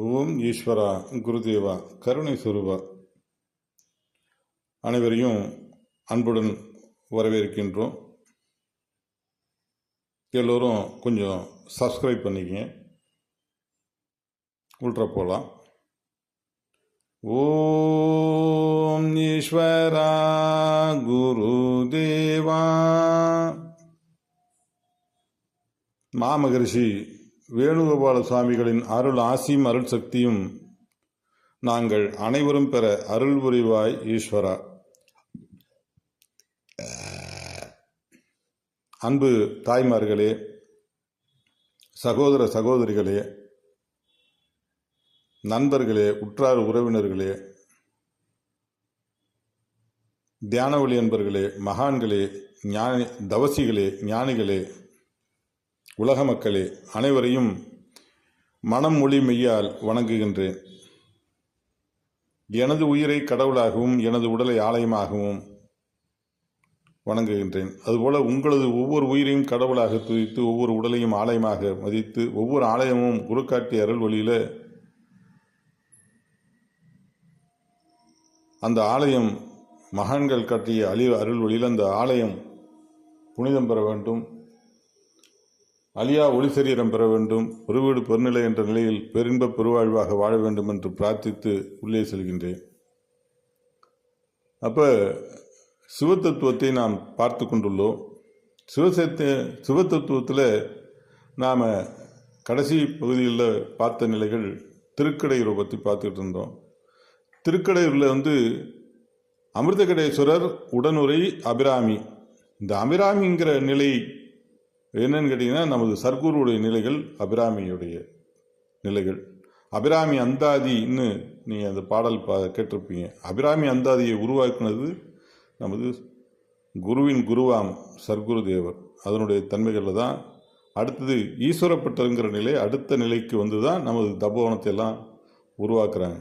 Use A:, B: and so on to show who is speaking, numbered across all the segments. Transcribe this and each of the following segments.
A: ஓம் ஈஸ்வரா குருதேவா கருணை சுரூபா அனைவரையும் அன்புடன் வரவேற்கின்றோம். எல்லோரும் கொஞ்சம் சப்ஸ்கிரைப் பண்ணிக்கங்க. உள்ற போகலாம். ஓம் ஈஸ்வரா குருதேவா. மாமகரிஷி வேணுகோபால சுவாமிகளின் அருள் ஆசியும் அருள் சக்தியும் நாங்கள் அனைவரும் பெற அருள் புரிவாய் ஈஸ்வரா. அன்பு தாய்மார்களே, சகோதர சகோதரிகளே, நண்பர்களே, உற்றார் உறவினர்களே, தியானவழி அன்பர்களே, மகான்களே, ஞானி தவசிகளே, ஞானிகளே, உலக மக்களே, அனைவரையும் மனம் மொழி மெய்யால் வணங்குகின்றேன். எனது உயிரை கடவுளாகவும் எனது உடலை ஆலயமாகவும் வணங்குகின்றேன். அதுபோல உங்களது ஒவ்வொரு உயிரையும் கடவுளாக துதித்து ஒவ்வொரு உடலையும் ஆலயமாக மதித்து ஒவ்வொரு ஆலயமும் குரு காட்டிய அருள் வழியில அந்த ஆலயம் மகான்கள் காட்டிய அருள் வழியில் அந்த ஆலயம் புனிதம் பெற வேண்டும், அழியா ஒளி சரீரம் பெற வேண்டும், பெருவீடு பெருநிலை என்ற நிலையில் பெருன்ப பெருவாழ்வாக வாழ வேண்டும் என்று பிரார்த்தித்து உள்ளே செல்கின்றேன். அப்போ சிவத்தத்துவத்தை நாம் பார்த்து கொண்டுள்ளோம். சிவத்தத்துவத்தில் நாம் கடைசி பகுதியில் பார்த்த நிலைகள் திருக்கடையூரை பற்றி பார்த்துக்கிட்டு இருந்தோம். திருக்கடையூரில் அமிர்தகடேஸ்வரர், உடனுரை, அபிராமி. இந்த அபிராமிங்கிற நிலை என்னன்னு கேட்டிங்கன்னா நமது சர்க்குருடைய நிலைகள், அபிராமியுடைய நிலைகள். அபிராமி அந்தாதின்னு நீங்கள் அந்த பாடல் கேட்டிருப்பீங்க. அபிராமி அந்தாதியை உருவாக்குனது நமது குருவின் குருவாம் சர்க்குரு தேவர். அதனுடைய தன்மைகளில் தான் அடுத்தது ஈஸ்வரப்பட்டங்கிற நிலை அடுத்த நிலைக்கு வந்து தான் நமது தபோவனத்தை எல்லாம் உருவாக்குறாங்க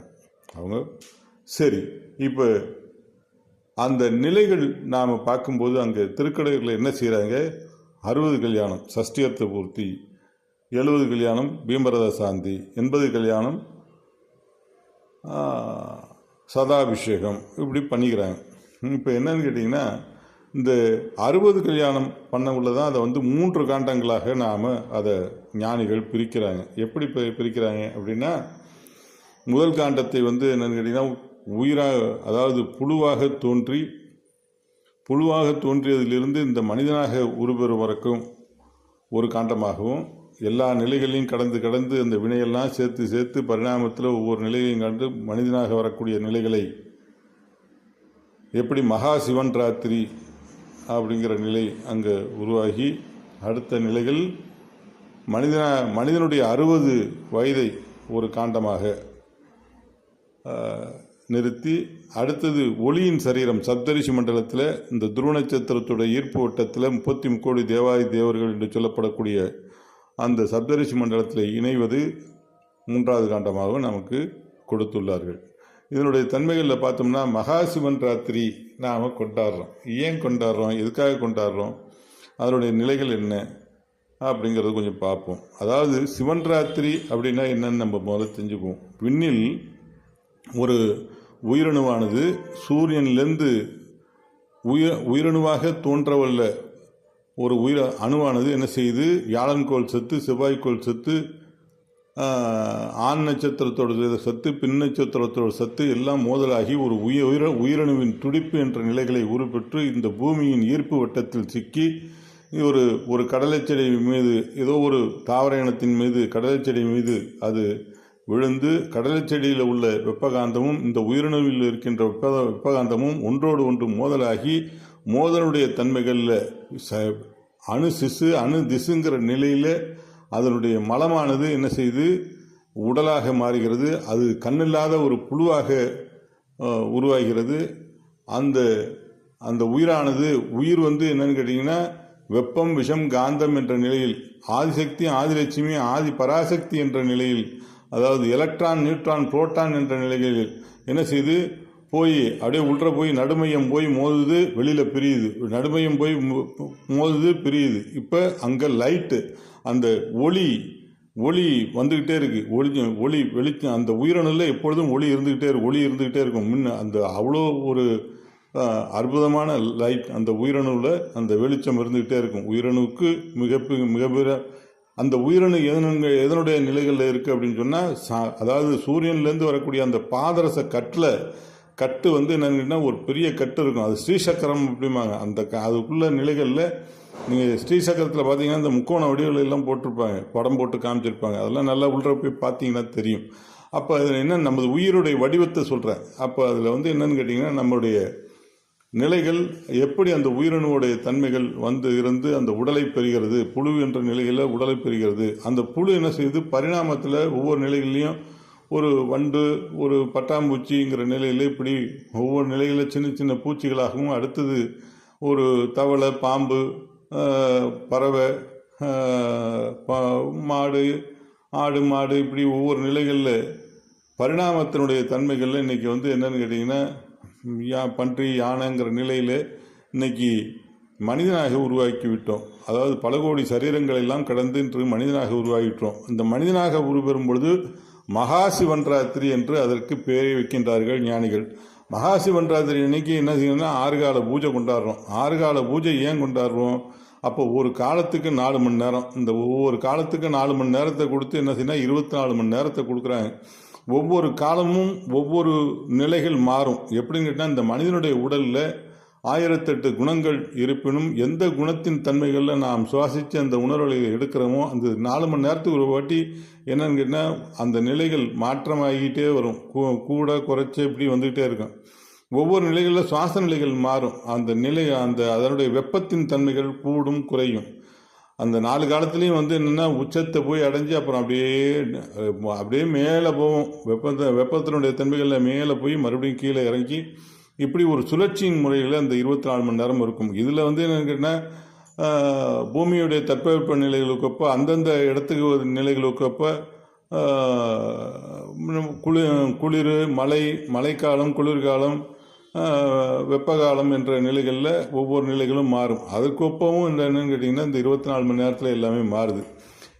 A: அவங்க. சரி, இப்போ அந்த நிலைகள் நாம் பார்க்கும்போது அங்கே திருக்கடையூரில் என்ன செய்கிறாங்க? 60 கல்யாணம் சஷ்டியர்த்த பூர்த்தி, 70 கல்யாணம் பீமரத சாந்தி, 80 கல்யாணம் சதாபிஷேகம், இப்படி பண்ணிக்கிறாங்க. இப்போ என்னன்னு கேட்டிங்கன்னா இந்த 60 கல்யாணம் பண்ணக்குள்ள தான் அதை 3 காண்டங்களாக நாம் அதை ஞானிகள் பிரிக்கிறாங்க. எப்படி பிரிக்கிறாங்க அப்படின்னா, முதல் காண்டத்தை என்னன்னு கேட்டிங்கன்னா உயிராக, அதாவது புழுவாக தோன்றியதிலிருந்து இந்த மனிதனாக உருபெறும் வரைக்கும் ஒரு காண்டமாகவும், எல்லா நிலைகளையும் கடந்து அந்த வினையெல்லாம் சேர்த்து பரிணாமத்தில் ஒவ்வொரு நிலையையும் கண்டு மனிதனாக வரக்கூடிய நிலைகளை எப்படி மகா சிவன் ராத்திரி அப்படிங்கிற நிலை அங்கே உருவாகி அடுத்த நிலைகள் மனிதனுடைய 60 வயதை ஒரு காண்டமாக நிறுத்தி, அடுத்தது ஒளியின் சரீரம் சப்தரிஷி மண்டலத்தில் இந்த துருவ நட்சத்திரத்துடைய ஈர்ப்பு வட்டத்தில் 33 கோடி தேவாதி தேவர்கள் என்று சொல்லப்படக்கூடிய அந்த சப்தரிஷி மண்டலத்தில் இணைவது 3வது காண்டமாக நமக்கு கொடுத்துள்ளார்கள். இதனுடைய தன்மைகளில் பார்த்தோம்னா மகாசிவன் ராத்திரி நாம் கொண்டாடுறோம். ஏன் கொண்டாடுறோம், எதுக்காக கொண்டாடுறோம், அதனுடைய நிலைகள் என்ன அப்படிங்கிறது கொஞ்சம் பார்ப்போம். அதாவது சிவன் ராத்திரி அப்படின்னா என்னன்னு நம்ம முதல்ல தெரிஞ்சுக்குவோம். விண்ணில் ஒரு உயிரணுவானது சூரியனிலிருந்து உயிரணுவாக தோன்றவல்ல ஒரு அணுவானது என்ன செய்யுது? வியாழன்கோள் சத்து, செவ்வாய்க்கோள் சத்து, ஆண் நட்சத்திரத்தோட சத்து, பெண் நட்சத்திரத்தோட சத்து எல்லாம் மோதலாகி ஒரு உயிரணுவின் துடிப்பு என்ற நிலைகளை உருப்பெற்று இந்த பூமியின் ஈர்ப்பு வட்டத்தில் சிக்கி ஒரு கடலைச்செடி மீது, ஏதோ ஒரு தாவர இனத்தின் மீது, கடலைச்செடி மீது அது விழுந்து கடல் செடியில் உள்ள வெப்பகாந்தமும் இந்த உயிரணுவில் இருக்கின்ற வெப்பகாந்தமும் ஒன்றோடு ஒன்று மோதலாகி மோதலுடைய தன்மைகளில் அணு சிசு அணு திசுங்கிற நிலையில் அதனுடைய மலமானது என்ன செய்து உடலாக மாறுகிறது. அது கண்ணில்லாத ஒரு புழுவாக உருவாகிறது. அந்த உயிரானது என்னன்னு கேட்டிங்கன்னா வெப்பம், விஷம், காந்தம் என்ற நிலையில் ஆதிசக்தி, ஆதிலட்சுமி, ஆதி பராசக்தி என்ற நிலையில், அதாவது எலக்ட்ரான், நியூட்ரான், புரோட்டான் என்ற நிலைகளில் என்ன செய்து அப்படியே உள்ள போய் நடுமையம் போய் மோதுது, வெளியில் பிரியுது, நடுமையம் போய் மோதுது, பிரியுது. இப்போ அங்கே லைட்டு, அந்த ஒளி ஒளி வந்துக்கிட்டே இருக்குது, ஒளி வெளிச்சம், அந்த உயிரணுல எப்பொழுதும் ஒளி இருந்துக்கிட்டே இருக்கும். அந்த அவ்வளோ ஒரு அற்புதமான லைட் அந்த உயிரணுவில் அந்த வெளிச்சம் இருந்துக்கிட்டே இருக்கும். உயிரணுவுக்கு மிகப்பெரிய அந்த உயிரணு எதனுடைய நிலைகளில் இருக்குது அப்படின்னு சொன்னால், அதாவது சூரியன்லேருந்து வரக்கூடிய அந்த பாதரச கட்டு வந்து என்னன்னா ஒரு பெரிய கட்டு இருக்கும். அது ஸ்ரீசக்கரம் அப்படிம்பாங்க. அதுக்குள்ள நிலைகளில் நீங்கள் ஸ்ரீசக்கரத்தில் பார்த்தீங்கன்னா இந்த முக்கோண வடிவுகள் எல்லாம் போட்டிருப்பாங்க, படம் போட்டு காமிச்சிருப்பாங்க. அதெல்லாம் நல்லா உள்ள போய் பார்த்தீங்கன்னா தெரியும். அப்போ அதில் என்ன நமது உயிருடைய வடிவத்தை சொல்கிறேன். அப்போ அதில் வந்து என்னன்னு கேட்டிங்கன்னா, நம்மளுடைய நிலைகள் எப்படி அந்த உயிரணுடைய தன்மைகள் வந்து இருந்து அந்த உடலை பெறுகிறது, புழு என்ற நிலையில் உடலை பெறுகிறது. அந்த புழு என்ன செய்யுது, பரிணாமத்தில் ஒவ்வொரு நிலைகள்லையும் ஒரு வண்டு, ஒரு பட்டாம்பூச்சிங்கிற நிலையில் இப்படி ஒவ்வொரு நிலைகளில் சின்ன சின்ன பூச்சிகளாகவும், அடுத்தது ஒரு தவளை, பாம்பு, பறவை, ஆடு, மாடு, இப்படி ஒவ்வொரு நிலைகளில் பரிணாமத்தினுடைய தன்மைகளில் இன்றைக்கி வந்து என்னென்னு கேட்டிங்கன்னா, பன்றி, யானைங்கிற நிலையில் இன்னைக்கு மனிதனாக உருவாக்கி விட்டோம். அதாவது பல கோடி சரீரங்கள் எல்லாம் கடந்து இன்று மனிதனாக உருவாகிவிட்டோம். இந்த மனிதனாக உருவெறும் பொழுது மகாசிவன்ராத்திரி என்று அதற்கு பெயரை வைக்கின்றார்கள் ஞானிகள். மகாசிவன்ராத்திரி இன்னைக்கு என்ன செய்யணும்னா 6 கால பூஜை கொண்டாடுறோம். 6 கால பூஜை ஏன் கொண்டாடுறோம்? அப்போ ஒரு காலத்துக்கு 4 மணி நேரம், இந்த ஒவ்வொரு காலத்துக்கு 4 மணி நேரத்தை கொடுத்து என்ன செய்யணும், 24 மணி நேரத்தை கொடுக்குறாங்க. ஒவ்வொரு காலமும் ஒவ்வொரு நிலைகள் மாறும். எப்படின்னு கேட்டால், இந்த மனிதனுடைய உடலில் 1008 குணங்கள் இருப்பினும் எந்த குணத்தின் தன்மைகளில் நாம் சுவாசித்து அந்த உணர்வுகளை எடுக்கிறோமோ, அந்த 4 மணி நேரத்துக்கு ஒரு வாட்டி என்னன்னு கேட்டால் அந்த நிலைகள் மாற்றமாகிக்கிட்டே வரும். கூட குறைச்சி இப்படி வந்துக்கிட்டே இருக்கும். ஒவ்வொரு நிலைகளில் சுவாச நிலைகள் மாறும். அந்த நிலை அதனுடைய வெப்பத்தின் தன்மைகள் கூடும் குறையும். அந்த 4 காலத்துலேயும் வந்து என்னென்னா உச்சத்தை போய் அடைஞ்சு அப்புறம் அப்படியே மேலே போவோம். வெப்பத்தினுடைய தன்மைகளில் மேலே போய் மறுபடியும் கீழே இறங்கி இப்படி ஒரு சுழற்சியின் முறையில் அந்த 24 மணி நேரம் இருக்கும். இதில் வந்து என்னென்னு கேட்டால், பூமியுடைய தட்பவெப்ப நிலைகளுக்கப்போ அந்தந்த இடத்துக்கு நிலைகளுக்கப்போ குளிர், மழைக்காலம், குளிர்காலம், வெப்பகாலம் என்ற நிலைகளில் ஒவ்வொரு நிலைகளும் மாறும். அதற்கொப்பவும் என்னன்னு கேட்டிங்கன்னா இந்த 24 மணி நேரத்தில் எல்லாமே மாறுது.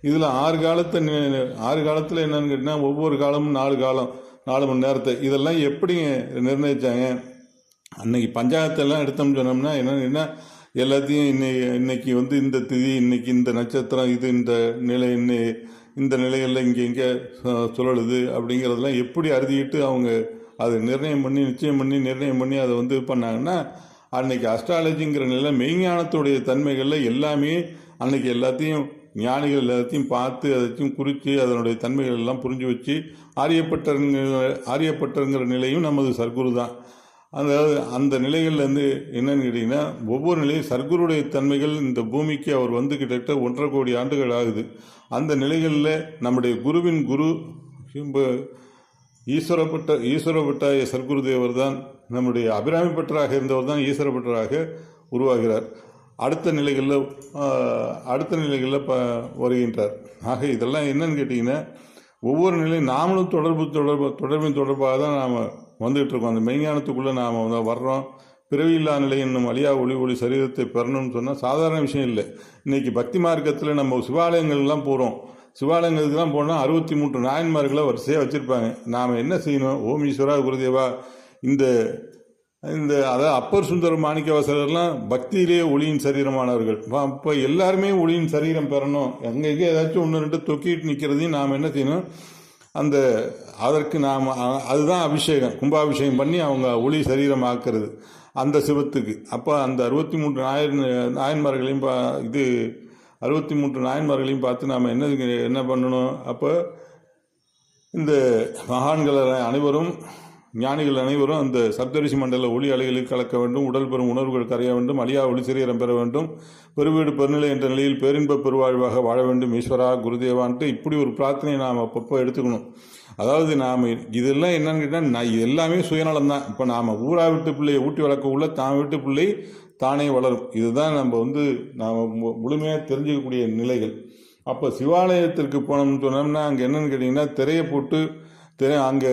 A: இதில் 6 காலத்தில் என்னன்னு கேட்டிங்கன்னா, ஒவ்வொரு காலமும் 4 மணி நேரத்தை இதெல்லாம் எப்படி நிர்ணயித்தாங்க? அன்னைக்கு பஞ்சாங்கத்தெல்லாம் எடுத்தோம்னு சொன்னோம்னா என்னென்னா, எல்லாத்தையும் இன்னைக்கு வந்து இந்த திதி, இன்னைக்கு இந்த நட்சத்திரம், இது இந்த நிலை, இந்த நிலைகளில் இங்கே சுழலுது அப்படிங்கிறதெல்லாம் எப்படி அறுதிட்டு அவங்க அதை நிர்ணயம் பண்ணி அதை வந்து பண்ணாங்கன்னா, அன்னைக்கு அஸ்ட்ராலஜிங்கிற நிலை மெய்ஞானத்துடைய தன்மைகளில் எல்லாமே அன்னைக்கு எல்லாத்தையும் ஞானிகள் எல்லாத்தையும் பார்த்து அதையும் குறித்து அதனுடைய தன்மைகள் எல்லாம் புரிஞ்சு வச்சு ஆரியப்பட்டருங்கிற நிலையும் நமது சர்க்குரு தான். அதாவது அந்த நிலைகள்லேருந்து என்னன்னு கேட்டிங்கன்னா, ஒவ்வொரு நிலையும் சர்க்குருடைய தன்மைகள் இந்த பூமிக்கு அவர் வந்து கிட்டத்தட்ட 1.5 கோடி ஆண்டுகள் ஆகுது. அந்த நிலைகளில் நம்முடைய குருவின் குரு ஈஸ்வரப்பட்டாய சர்க்குரு தேவர் தான் நம்முடைய அபிராமி பட்டராக இருந்தவர் தான் ஈஸ்வரப்பட்டராக உருவாகிறார். அடுத்த நிலைகளில் வருகின்றார். ஆக இதெல்லாம் என்னன்னு கேட்டிங்கன்னா, ஒவ்வொரு நிலையும் நாமளும் தொடர்பின் தொடர்பாக தான் நாம் வந்துகிட்டு இருக்கோம். அந்த மெய்ஞானத்துக்குள்ளே நாம் வர்றோம். பிறவியில்லா நிலை என்னும் அழியா ஒளி சரீரத்தை பெறணும்னு சொன்னால் சாதாரண விஷயம் இல்லை. இன்றைக்கி பக்தி மார்க்கத்தில் நம்ம சிவாலயங்கள்லாம் போகிறோம். சிவாலயங்களுக்கெல்லாம் போனால் 63 நாயன்மார்களை வரிசையாக வச்சுருப்பாங்க. நாம் என்ன செய்யணும்? ஓம் ஈஸ்வரா குருதேவா, இந்த அதாவது அப்பர் சுந்தர மாணிக்கவாசகர்லாம் பக்தியிலேயே ஒளியின் சரீரமானவர்கள். இப்போ எல்லாருமே ஒளியின் சரீரம் பெறணும். எங்கெங்கே ஏதாச்சும் 1-2 தொக்கிட்டு நிற்கிறதையும் நாம் என்ன செய்யணும்? அதற்கு நாம் அதுதான் அபிஷேகம், கும்பாபிஷேகம் பண்ணி அவங்க ஒளி சரீரம் ஆக்கிறது அந்த சிவத்துக்கு. அப்போ அந்த 63 நாயன்மார்களையும் 63 நாயன்மார்களையும் பார்த்து நாம் என்ன பண்ணணும்? அப்போ இந்த மகான்கள் அனைவரும், ஞானிகள் அனைவரும் அந்த சப்தரிசி மண்டல ஒளி அலைகளில் கலக்க வேண்டும். உடல் பெறும் உணர்வுகள் கரைய வேண்டும். அழியா ஒளி சரீரம் பெற வேண்டும். பெருவீடு பெருநிலை என்ற நிலையில் பேரின்ப பெருவாழ்வாக வாழ வேண்டும். ஈஸ்வரா குருதேவான்ட்டு இப்படி ஒரு பிரார்த்தனையை நாம் அப்பப்போ எடுத்துக்கணும். அதாவது நாம் இதெல்லாம் என்னன்னு கேட்டால், எல்லாமே சுயநலம் தான். இப்போ நாம் ஊரா வீட்டு பிள்ளையை ஊட்டி வளர்க்க உள்ள தான் வீட்டு பிள்ளை தானே வளரும். இதுதான் நாம் முழுமையாக தெரிஞ்சுக்கக்கூடிய நிலைகள். அப்போ சிவாலயத்திற்கு போனோம்னு சொன்னோம்னா, அங்கே என்னென்னு கேட்டிங்கன்னா, திரையை போட்டு அங்கே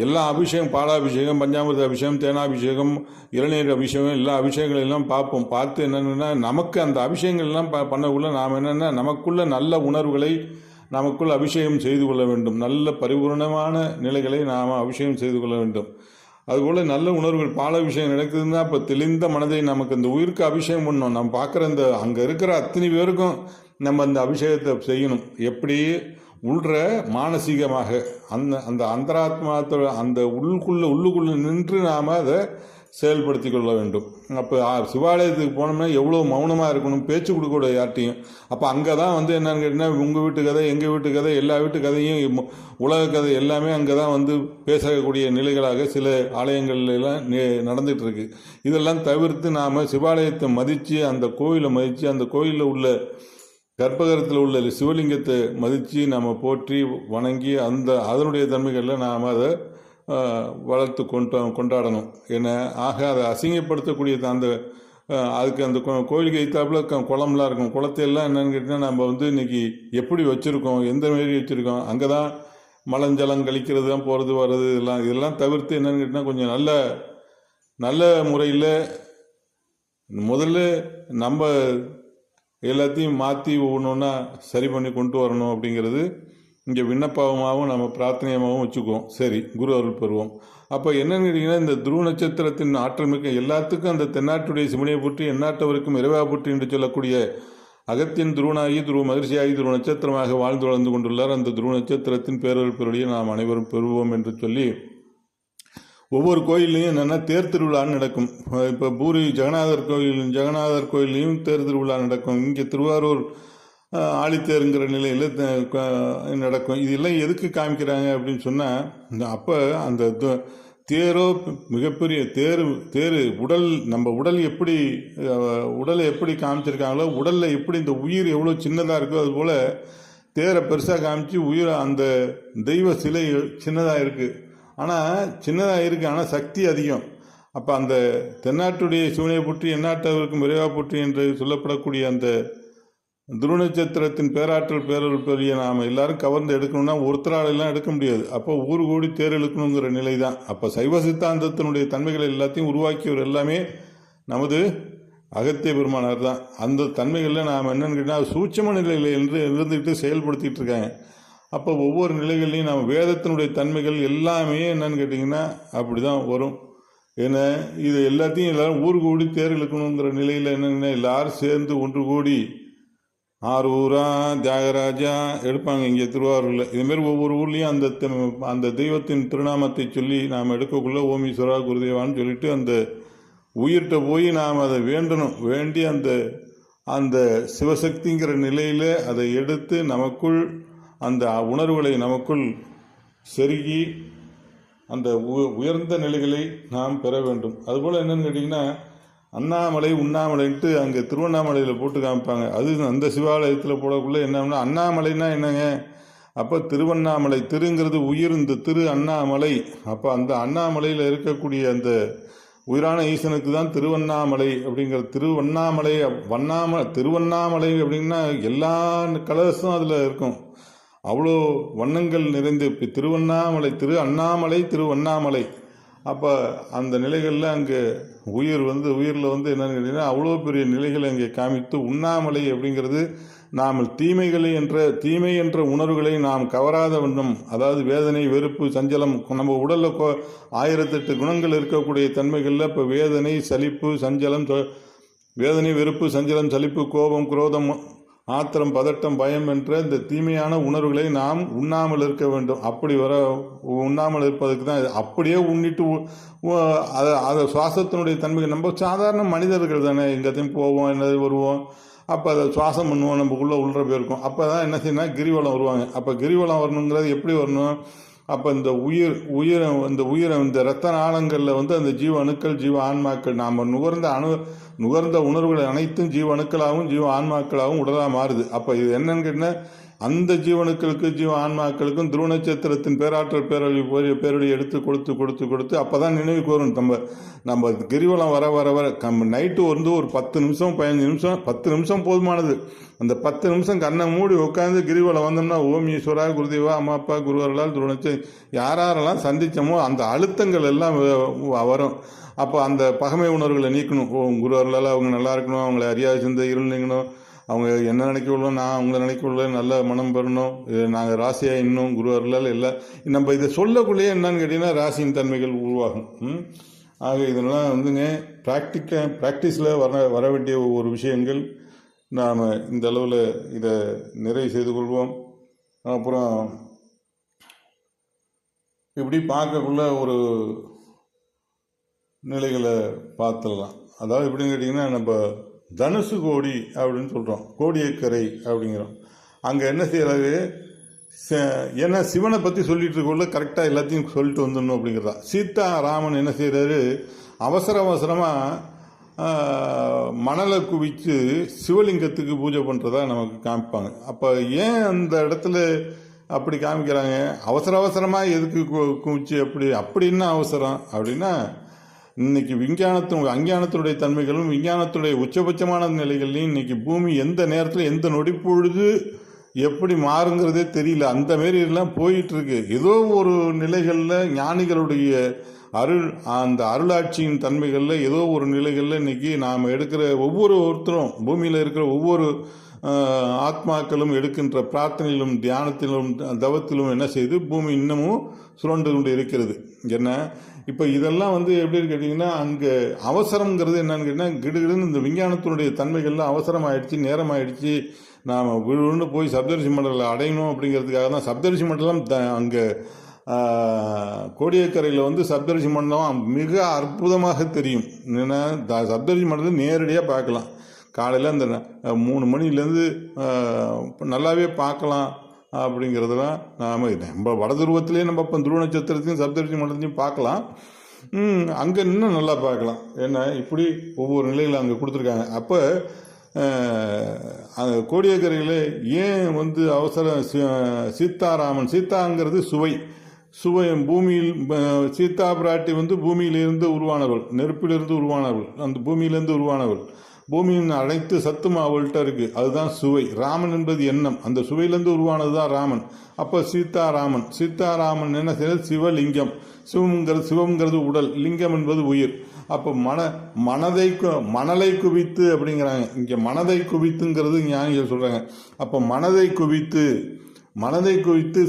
A: எல்லா அபிஷேகம், பாலாபிஷேகம், பஞ்சாமிர்த அபிஷேகம், தேனாபிஷேகம், இளநீர் அபிஷேகம், எல்லா அபிஷேகங்கள் எல்லாம் பார்ப்போம். பார்த்து என்னென்னா நமக்கு அந்த அபிஷேகங்கள் எல்லாம் பண்ணக்குள்ள நாம் என்னென்னா நமக்குள்ள நல்ல உணர்வுகளை நமக்குள் அபிஷேகம் செய்து கொள்ள வேண்டும். நல்ல பரிபூர்ணமான நிலைகளை நாம் அபிஷேகம் செய்து கொள்ள வேண்டும். அதுபோல் நல்ல உணர்வுகள், பாலாபிஷேகம் நடக்குதுன்னா இப்போ தெளிந்த மனதை நமக்கு இந்த உயிருக்கு அபிஷேகம் பண்ணணும். நம்ம பார்க்குற இந்த அங்கே இருக்கிற அத்தனை பேருக்கும் நம்ம அந்த அபிஷேகத்தை செய்யணும். எப்படி உள்ற மானசீகமாக அந்த அந்தராத்மாத்தோட அந்த உள்ளுக்குள்ளே நின்று நாம் அதை செயல்படுத்தி கொள்ள வேண்டும். அப்போ சிவாலயத்துக்கு போனோம்னா எவ்வளோ மௌனமாக இருக்கணும், பேச்சு கொடுக்கூட யார்ட்டையும். அப்போ அங்கே தான் என்னென்னு கேட்டிங்கன்னா உங்கள் வீட்டு கதை, எங்கள் வீட்டு கதை, எல்லா வீட்டு கதையும், உலக கதை எல்லாமே அங்கே தான் பேசக்கூடிய நிலைகளாக சில ஆலயங்கள்லாம் நடந்துகிட்ருக்கு. இதெல்லாம் தவிர்த்து நாம் சிவாலயத்தை மதித்து, அந்த கோயிலை மதித்து, அந்த கோயிலில் உள்ள கர்ப்பகரத்தில் உள்ள சிவலிங்கத்தை மதித்து நம்ம போற்றி வணங்கி அதனுடைய தன்மைகளில் நாம் அதை வளர்த்து கொண்டாடணும். ஆக அதை அசிங்கப்படுத்தக்கூடிய அந்த அதுக்கு அந்த கோயிலுக்கு எய்த்தாப்புல குளம்லாம் இருக்கும். குளத்தையெல்லாம் என்னென்னு கேட்டிங்கன்னா நம்ம இன்றைக்கி எப்படி வச்சுருக்கோம், எந்த மாரி வச்சுருக்கோம், அங்கே தான் மலஞ்சலம் கழிக்கிறது தான், போகிறது வர்றது, இதெல்லாம் தவிர்த்து என்னென்னு கேட்டிங்கன்னா கொஞ்சம் நல்ல முறையில் முதல்ல நம்ம எல்லாத்தையும் மாற்றி ஒவ்வொன்றா சரி பண்ணி கொண்டு வரணும். அப்படிங்கிறது இங்கே விண்ணப்பமாகவும் நம்ம பிரார்த்தனையாகவும் வச்சுக்குவோம். சரி, குரு அருள் பெறுவோம். அப்போ என்னென்னு கேட்டிங்கன்னா இந்த துருவ நட்சத்திரத்தின் ஆற்றல் மிக்க எல்லாத்துக்கும் அந்த தென்னாட்டுடைய சிவனையை போற்றி எந்நாட்டவருக்கும் இறைவா போற்றி என்று சொல்லக்கூடிய அகத்தியன் துருவனாகி, துருவ மகிழ்ச்சியாகி, துருவ நட்சத்திரமாக வாழ்ந்து வளர்ந்து கொண்டுள்ளார். அந்த துருவ நட்சத்திரத்தின் பேரருள் பெருடைய நாம் அனைவரும் பெறுவோம் என்று சொல்லி ஒவ்வொரு கோயில்லையும் என்னென்னா தேர் திருவிழான்னு நடக்கும். இப்போ பூரி ஜெகநாதர் கோயில்லையும் தேர் திருவிழா நடக்கும். இங்கே திருவாரூர் ஆழித்தேருங்கிற நிலையில் நடக்கும். இதெல்லாம் எதுக்கு காமிக்கிறாங்க அப்படின்னு சொன்னால், அப்போ அந்த தேரோ மிகப்பெரிய தேர் உடல், நம்ம உடலை எப்படி காமிச்சிருக்காங்களோ, உடலில் எப்படி இந்த உயிர் எவ்வளோ சின்னதாக இருக்கோ அதுபோல் தேரை பெருசாக காமிச்சு அந்த தெய்வ சிலை சின்னதாக இருக்குது. ஆனால் சின்னதாக இருக்குது, ஆனால் சக்தி அதிகம். அப்போ அந்த தென்னாட்டுடைய சிவனை போற்றி எந்நாட்டவருக்கும் விரைவாக போற்றி என்று சொல்லப்படக்கூடிய அந்த துருவ நட்சத்திரத்தின் பேராற்றல் பேரருள் பெரிய நாம் எல்லாரும் கவர்ந்து எடுக்கணும்னா ஒருத்தரால் எல்லாம் எடுக்க முடியாது. அப்போ ஊர் கூடி தேர் இழுக்கணுங்கிற நிலை தான். அப்போ சைவ சித்தாந்தத்தினுடைய தன்மைகள் எல்லாத்தையும் உருவாக்கியவர் எல்லாமே நமது அகத்திய பெருமானார் தான். அந்த தன்மைகளில் நாம் என்னென்னு கேட்டால் சூட்சம நிலையில் இருந்துக்கிட்டு செயல்படுத்திகிட்டு இருக்காங்க. அப்போ ஒவ்வொரு நிலைகள்லையும் நம்ம வேதத்தினுடைய தன்மைகள் எல்லாமே என்னன்னு கேட்டிங்கன்னா அப்படி தான் வரும். ஏன்னா இது எல்லாத்தையும் எல்லோரும் ஊர் கூடி தேர் இழுக்கணுங்கிற நிலையில் என்னென்னா எல்லோரும் சேர்ந்து ஒன்று கூடி ஆரூரா தியாகராஜா எடுப்பாங்க இங்கே திருவாரூரில். இதுமாரி ஒவ்வொரு ஊர்லேயும் அந்த தெய்வத்தின் திருநாமத்தை சொல்லி நாம் எடுக்கக்குள்ளே ஓமீஸ்வரா குருதேவான்னு சொல்லிட்டு அந்த உயிர்கிட்ட போய் நாம் அதை வேண்டணும். வேண்டி அந்த சிவசக்திங்கிற நிலையில் அதை எடுத்து நமக்குள் அந்த உணர்வுகளை நமக்குள் செருகி அந்த உயர்ந்த நிலைகளை நாம் பெற வேண்டும். அதுபோல் என்னென்னு கேட்டிங்கன்னா அண்ணாமலை உண்ணாமலைன்ட்டு அங்கே திருவண்ணாமலையில் போட்டு காமிப்பாங்க. அந்த சிவாலயத்தில் போடக்குள்ளே என்னன்னா அண்ணாமலைன்னா என்னங்க, அப்போ திருவண்ணாமலை, திருங்கிறது உயிர், இந்த திரு அண்ணாமலை. அப்போ அந்த அண்ணாமலையில் இருக்கக்கூடிய அந்த உயிரான ஈசனுக்கு தான் திருவண்ணாமலை அப்படிங்கிற திருவண்ணாமலை அப்படின்னா எல்லா கலர்ஸும் அதில் இருக்கும். அவ்வளோ வண்ணங்கள் நிறைந்து திருவண்ணாமலை, திருவண்ணாமலை. அப்போ அந்த நிலைகளில் அங்கே உயிரில் என்னென்னு கேட்டிங்கன்னா அவ்வளோ பெரிய நிலைகளை அங்கே காமித்து உண்ணாமலை அப்படிங்கிறது நாம் தீமை என்ற உணர்வுகளை நாம் கவராத வண்ணம், அதாவது வேதனை, வெறுப்பு, சஞ்சலம், நம்ம உடலில் 1008 குணங்கள் இருக்கக்கூடிய தன்மைகளில் இப்போ வேதனை, வெறுப்பு, சஞ்சலம், சலிப்பு, கோபம், குரோதம், ஆத்திரம், பதட்டம், பயம் என்ற இந்த தீமையான உணர்வுகளை நாம் உண்ணாமல் இருக்க வேண்டும். அப்படி உண்ணாமல் இருப்பதற்கு தான் அப்படியே உண்ணிட்டு அதை சுவாசத்தினுடைய தன்மைகள். நம்ம சாதாரண மனிதர்கள் தானே, எங்கேயும் போவோம், என்னது வருவோம், அப்போ அதை சுவாசம் பண்ணுவோம், நமக்குள்ளே உள்ள போயிருக்கோம். அப்போ தான் என்ன செய்யணும், கிரிவலம் வருவாங்க. அப்போ கிரிவலம் வரணுங்கிறது எப்படி வரணும், அப்போ இந்த உயிரை இந்த இரத்த நாளங்களில் அந்த ஜீவ அணுக்கள், ஜீவ ஆன்மாக்கள், நாம் நுகர்ந்த உணர்வுகள் அனைத்தும் ஜீவ அணுக்களாகவும் ஜீவ ஆன்மாக்களாகவும் உடலாக மாறுது. அப்போ இது என்னன்னு கேட்டால் அந்த ஜீவனுக்களுக்கு ஆன்மாக்களுக்கும் துருவ நட்சத்திரத்தின் பேராற்றல் பேரொழி எடுத்து கொடுத்து அப்போ தான் நினைவுக்கு வரும். நம்ம கிரிவலம் வர நைட்டு வந்து ஒரு 10 நிமிஷம் 15 நிமிஷம் 10 நிமிஷம் போதுமானது. அந்த 10 நிமிஷம் கண்ணை மூடி உட்காந்து கிரிவலம் வந்தோம்னா ஓம் ஈஸ்வரா குருதேவா அம்மா அப்பா குருவர்களால் துருவ யாரெல்லாம் சந்தித்தோமோ அந்த அழுத்தங்கள் எல்லாம் வரும். அப்போ அந்த பகமை உணர்வுகளை நீக்கணும். குருவர்களால் அவங்க நல்லா இருக்கணும், அவங்களை அறியாத சிந்தை இருள் நீங்கணும், அவங்க என்ன நினைக்கவில்லை நான் அவங்கள நினைக்கவில்லை, நல்ல மனம் பெறணும், நாங்கள் ராசியாக இன்னும் குருவர்களால் எல்லாம் நம்ம இதை சொல்லக்குள்ளேயே என்னன்னு கேட்டிங்கன்னா ராசியின் தன்மைகள் உருவாகும். ஆக இதெல்லாம் வந்துங்க ப்ராக்டிஸில் வர வேண்டிய ஒரு விஷயங்கள். நாம் இந்த அளவில் இதை நிறைவு செய்து கொள்வோம். அப்புறம் இப்படி பார்க்கக்குள்ள ஒரு நிலைகளை பார்த்துடலாம். அதாவது எப்படின்னு கேட்டிங்கன்னா, நம்ம தனுசு கோடி அப்படின்னு சொல்கிறோம், கோடியக்கரை அப்படிங்கிறோம். அங்கே என்ன செய்கிறாரு, ஏன்னா சிவனை பற்றி சொல்லிட்டு இருக்கக்குள்ள கரெக்டாக எல்லாத்தையும் சொல்லிட்டு வந்துடணும் அப்படிங்கிறதா. சீதா ராமன் என்ன செய்கிறாரு, அவசரமாக மணலை குவித்து சிவலிங்கத்துக்கு பூஜை பண்ணுறதா நமக்கு காமிப்பாங்க. அப்போ ஏன் அந்த இடத்துல அப்படி காமிக்கிறாங்க, அவசரமாக எதுக்கு குவிச்சு அப்படின்னா அவசரம் அப்படின்னா, இன்னைக்கு அஞ்ஞானத்தினுடைய தன்மைகளும் விஞ்ஞானத்துடைய உச்சபட்சமான நிலைகள்லையும் இன்னைக்கு பூமி எந்த நேரத்தில் எந்த நொடிப்பொழுது எப்படி மாறுங்கிறதே தெரியல. அந்த மாரி எல்லாம் போயிட்டு இருக்கு. ஏதோ ஒரு நிலைகளில் ஞானிகளுடைய அந்த அருளாட்சியின் தன்மைகளில் ஏதோ ஒரு நிலைகளில் இன்னைக்கு நாம் எடுக்கிற ஒவ்வொருத்தரும் பூமியில் இருக்கிற ஒவ்வொரு ஆத்மாக்களும் எடுக்கின்ற பிரார்த்தனையிலும் தியானத்திலும் தவத்திலும் என்ன செய்து பூமி இன்னமும் சுரண்டு கொண்டு இருக்கிறது. என்ன இப்போ இதெல்லாம் வந்து எப்படின்னு கேட்டிங்கன்னா, அங்கே அவசரங்கிறது என்னன்னு கேட்டிங்கன்னா, கிடுகிடுன்னு இந்த விஞ்ஞானத்தினுடைய தன்மைகள்லாம் அவசரம் ஆயிடுச்சு, நேரம் ஆயிடுச்சு, நாம் விழுந்து போய் சப்தரிஷி மண்டலம் அடையணும் அப்படிங்கிறதுக்காக தான் சப்தரிஷி மண்டலம் அங்கே கோடியக்கரையில் வந்து சப்தரிஷி மண்டலம் மிக அற்புதமாக தெரியும். ஏன்னா சப்தரிஷி மண்டலம் நேரடியாக பார்க்கலாம். காலையில் அந்த 3 மணிலேருந்து நல்லாவே பார்க்கலாம். அப்படிங்கிறதுலாம் நம்ம வடதுருவத்திலே நம்ம இப்போ துருவ நட்சத்திரத்தையும் சப்தரிஷி மண்டலத்தையும் பார்க்கலாம். அங்கே இன்னும் நல்லா பார்க்கலாம். ஏன்னா இப்படி ஒவ்வொரு நிலையில் அங்கே கொடுத்துருக்காங்க. அப்போ அந்த கோடியக்கரையில் ஏன் வந்து சீதாராமன், சீதாங்கிறது சுவை பூமியில் சீதா பிராட்டி வந்து பூமியிலிருந்து உருவானவள், நெருப்பிலிருந்து உருவானவள், அந்த பூமியிலிருந்து உருவானவள். பூமியின் அனைத்து சத்தும் அவள்கிட்ட இருக்குது. அதுதான் சுவை. ராமன் என்பது எண்ணம், அந்த சுவையிலேருந்து உருவானது தான் ராமன். அப்போ சீதாராமன் என்ன செய்யறது, சிவலிங்கம். சிவம்ங்கிறது உடல், லிங்கம் என்பது உயிர். அப்போ மணலை குவித்து அப்படிங்கிறாங்க. இங்கே மனதை குவித்துங்கிறது ஞானிகள் சொல்கிறாங்க. அப்போ மனதை குவித்து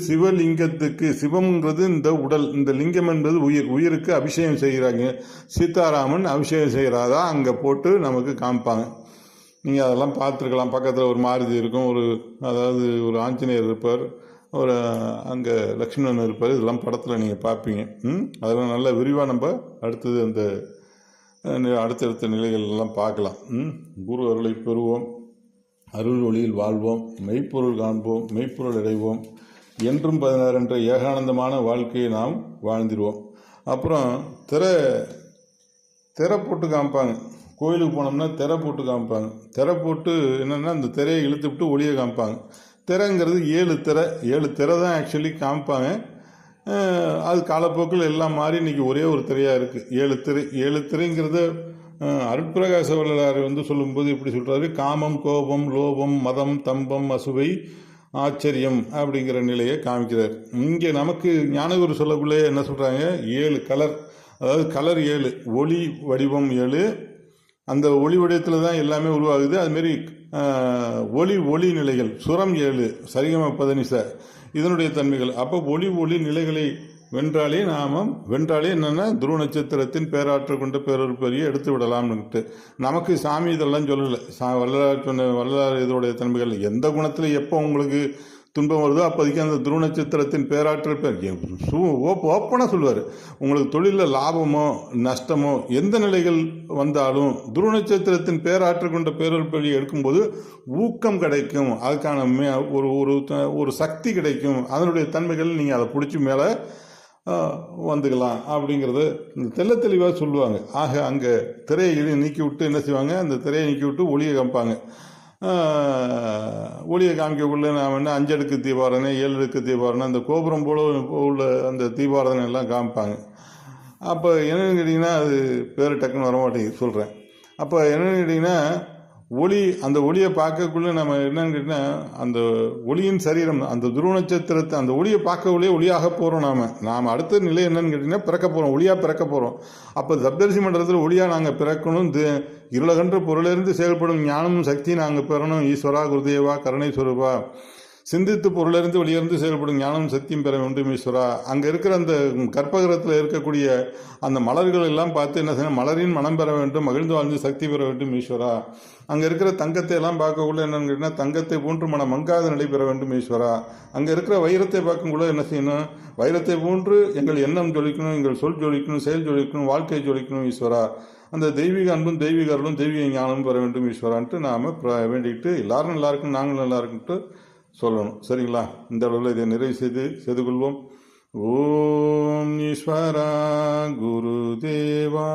A: சிவலிங்கத்துக்கு, சிவம்ங்கிறது இந்த உடல், இந்த லிங்கம் என்பது உயிருக்கு அபிஷேகம் செய்கிறாங்க. சீதாராமன் அபிஷேகம் செய்கிறாதா அங்கே போட்டு நமக்கு காமிப்பாங்க. நீங்கள் அதெல்லாம் பார்த்துருக்கலாம். பக்கத்தில் ஒரு மாருதி இருக்கும், அதாவது ஒரு ஆஞ்சநேயர் இருப்பார், ஒரு அங்கே லக்ஷ்மணன் இருப்பார். இதெல்லாம் படத்தில் நீங்கள் பார்ப்பீங்க. அதெல்லாம் நல்லா விரிவாக நம்ம அடுத்தது அந்த அடுத்தடுத்த நிலைகள் எல்லாம் பார்க்கலாம். குரு அருளை பெறுவோம், அருள் ஒளியில் வாழ்வோம், மெய்ப்பொருள் காண்போம், மெய்ப்பொருள் அடைவோம், என்றும் 16 என்ற ஏகானந்தமான வாழ்க்கையை நாம் வாழ்ந்திடுவோம். அப்புறம் திரை போட்டு காமிப்பாங்க. கோயிலுக்கு போனோம்னா திரை போட்டு காமிப்பாங்க. திரை போட்டு என்னென்னா அந்த திரையை இழுத்து விட்டு ஒளியை காமிப்பாங்க. திரைங்கிறது 7 திரை தான் ஆக்சுவலி காமிப்பாங்க. அது காலப்போக்கில் எல்லாம் மாறி இன்றைக்கி ஒரே ஒரு திரையாக இருக்குது. 7 திரைங்கிறது அருட்பிரகாச வள்ளலார் வந்து சொல்லும்போது இப்படி சொல்கிறாரு, காமம், கோபம், லோபம், மதம், தம்பம், அசுவை, ஆச்சரியம் அப்படிங்கிற நிலையை காமிக்கிறார். இங்கே நமக்கு ஞானகுரு சொல்லக்குள்ளே என்ன சொல்கிறாங்க, 7 கலர், அதாவது கலர் 7, ஒளி வடிவம் 7, அந்த ஒளி வடிவத்தில் தான் எல்லாமே உருவாகுது. அதுமாரி ஒளி நிலைகள், சுரம் 7, சரிகம பதனிச, இதனுடைய தன்மைகள். அப்போ ஒளி நிலைகளை வென்றாலே என்னென்னா துருவ நட்சத்திரத்தின் பேராற்றல் கொண்ட பேரொரு பெரிய எடுத்து விடலாம்னுட்டு நமக்கு சாமி இதெல்லாம் சொல்லலை. வள்ளலார் இதோடைய தன்மைகள் எந்த குணத்தில் எப்போ உங்களுக்கு துன்பம் வருதோ அப்போதைக்கு அந்த துருவ நட்சத்திரத்தின் பேராற்றல் ஓப்பனாக சொல்லுவார். உங்களுக்கு தொழிலில் லாபமோ நஷ்டமோ எந்த நிலைகள் வந்தாலும் துருவ நட்சத்திரத்தின் பேராற்றல் கொண்ட பேரொரு பெரிய எடுக்கும்போது ஊக்கம் கிடைக்கும், அதுக்கான ஒரு சக்தி கிடைக்கும். அதனுடைய தன்மைகள் நீங்கள் அதை பிடிச்சி மேலே வந்துக்கலாம் அப்படிங்கிறத தெல்ல தெளிவாக சொல்லுவாங்க. ஆக அங்கே திரையை நீக்கி விட்டு என்ன செய்வாங்க, அந்த திரையை நீக்கி விட்டு ஒளியை காமிப்பாங்க. ஒளியை காமிக்கக்குள்ளே நாம் என்ன 5 அடுக்கு தீபாராதனை 7 அடுக்கு தீபாராதனை அந்த கோபுரம் போல உள்ள அந்த தீபாராதனை எல்லாம் காமிப்பாங்க. அப்போ என்னென்னு கேட்டிங்கன்னா அது பேர் டக்குன்னு வரமாட்டேங்குது சொல்கிறேன். அப்போ என்னென்னு கேட்டிங்கன்னா அந்த ஒளியை பார்க்கக்குள்ளே நம்ம என்னன்னு கேட்டிங்கன்னா அந்த ஒளியின் சரீரம் அந்த துருவ நட்சத்திரத்தை அந்த ஒளியை பார்க்கக்குள்ளே ஒளியாக போகிறோம். நாம் அடுத்த நிலை என்னன்னு கேட்டிங்கன்னா பிறக்க போகிறோம், ஒளியாக பிறக்க போகிறோம். அப்போ சப்தரிசி மண்டலத்தில் ஒளியாக நாங்கள் பிறக்கணும். இருளகன்ற பொருளிலிருந்து செயல்படும் ஞானமும் சக்தியும் நாங்கள் பெறணும். ஈஸ்வரா குருதேவா கருணை சொரூபா சிந்தித்து பொருளிலிருந்து வெளியிருந்து செயல்படும் ஞானம் சத்தியம் பெற வேண்டும் ஈஸ்வரா. அங்கே இருக்கிற அந்த கற்பகிரகத்தில் இருக்கக்கூடிய அந்த மலர்கள் எல்லாம் பார்த்து என்ன செய்யணும், மலரின் மனம் பெற வேண்டும், மகிழ்ந்து வாழ்ந்து சக்தி பெற வேண்டும் ஈஸ்வரா. அங்கே இருக்கிற தங்கத்தை எல்லாம் பார்க்கக்குள்ள என்னன்னு கேட்டிங்கன்னா தங்கத்தை போன்று மனம் மங்காத நிலை பெற வேண்டும் ஈஸ்வரா. அங்கே இருக்கிற வைரத்தை பார்க்கும்போது என்ன செய்யணும், வைரத்தை போன்று எங்கள் எண்ணம் ஜொலிக்கணும், எங்கள் சொல் ஜொலிக்கணும், செயல் ஜொலிக்கணும், வாழ்க்கை ஜொலிக்கணும் ஈஸ்வரா. அந்த தெய்வீக அன்பும் தெய்வீக அருளும் தெய்வீக ஞானமும் பெற வேண்டும் ஈஸ்வரான்ட்டு நாம் வேண்டிக்கிட்டு எல்லாரும் நல்லா இருக்கும் நாங்களும் நல்லா இருக்குன்ட்டு சொல்லணும். சரிங்களா? இந்த அளவில் இதை நிறைவு செய்து கொள்வோம். ஓம் ஈஸ்வரா குருதேவா.